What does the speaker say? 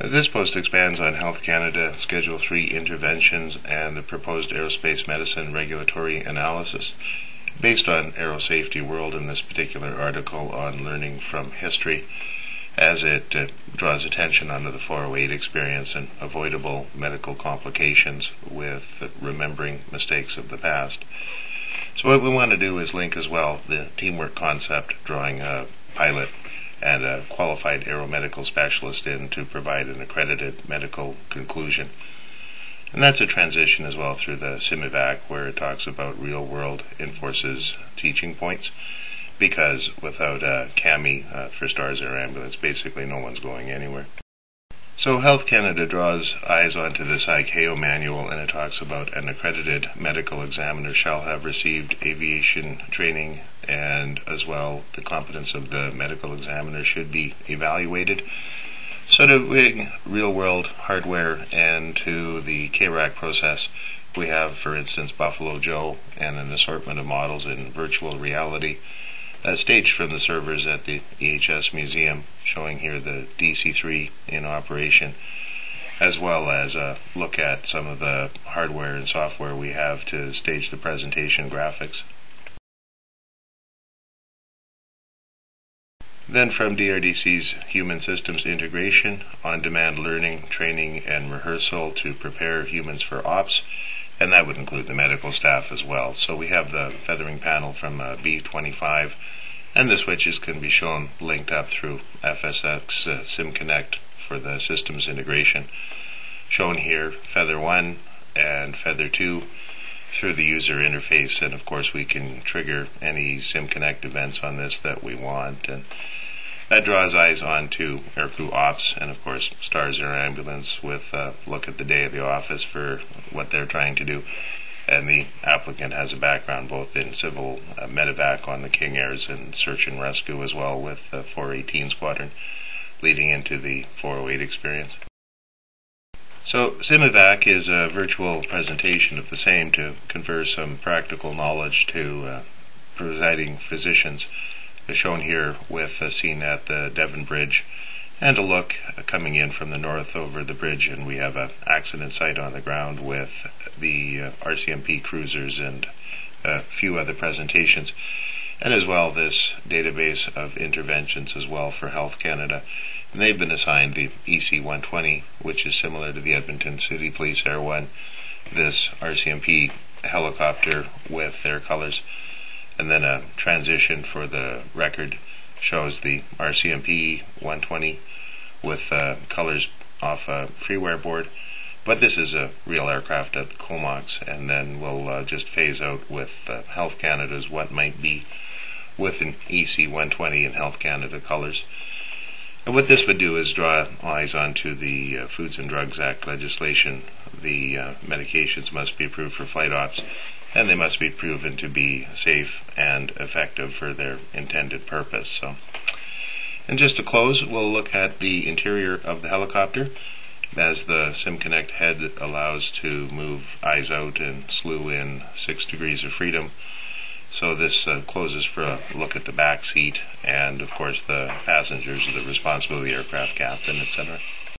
This post expands on Health Canada Schedule 3 interventions and the proposed aerospace medicine regulatory analysis. Based on Aerosafety World in this particular article on learning from history, as it draws attention onto the 408 experience and avoidable medical complications with remembering mistakes of the past. So what we want to do is link as well the teamwork concept, drawing a pilot and a qualified aeromedical specialist in to provide an accredited medical conclusion. And that's a transition as well through the SimEvac, where it talks about real-world enforces teaching points, because without a CAMI for STARS Air Ambulance, basically no one's going anywhere. So Health Canada draws eyes onto this ICAO manual, and it talks about an accredited medical examiner shall have received aviation training, and as well the competence of the medical examiner should be evaluated. So to bring real-world hardware and to the KRAC process, we have, for instance, Buffalo Joe and an assortment of models in virtual reality staged from the servers at the EHS Museum, showing here the DC-3 in operation, as well as a look at some of the hardware and software we have to stage the presentation graphics. Then from DRDC's Human Systems Integration, on-demand learning, training, and rehearsal to prepare humans for ops, and that would include the medical staff as well. So we have the feathering panel from B25, and the switches can be shown linked up through FSX SimConnect for the systems integration. Shown here, Feather 1 and Feather 2 through the user interface, and of course we can trigger any SimConnect events on this that we want, and that draws eyes on to Aircrew Ops and of course STARS Air Ambulance with a look at the day of the office for what they're trying to do. And the applicant has a background both in civil medevac on the King Airs and search and rescue as well with the 418 Squadron, leading into the 408 experience. So SimEvac is a virtual presentation of the same to confer some practical knowledge to presiding physicians, as shown here with a scene at the Devon Bridge and a look coming in from the north over the bridge, and we have an accident site on the ground with the RCMP cruisers and a few other presentations, and as well this database of interventions as well for Health Canada. And they've been assigned the EC-120, which is similar to the Edmonton City Police Air 1, this RCMP helicopter with their colors, and then a transition for the record shows the RCMP 120 with colors off a freeware board, but this is a real aircraft at the Comox, and then we'll just phase out with Health Canada's what might be with an EC-120 in Health Canada colors. And what this would do is draw eyes onto the Foods and Drugs Act legislation. The medications must be approved for flight ops, and they must be proven to be safe and effective for their intended purpose. So, and just to close, we'll look at the interior of the helicopter, as the SimConnect head allows to move eyes out and slew in 6 degrees of freedom. So this closes for a look at the back seat, and of course the passengers are the responsibility of the aircraft captain, etc.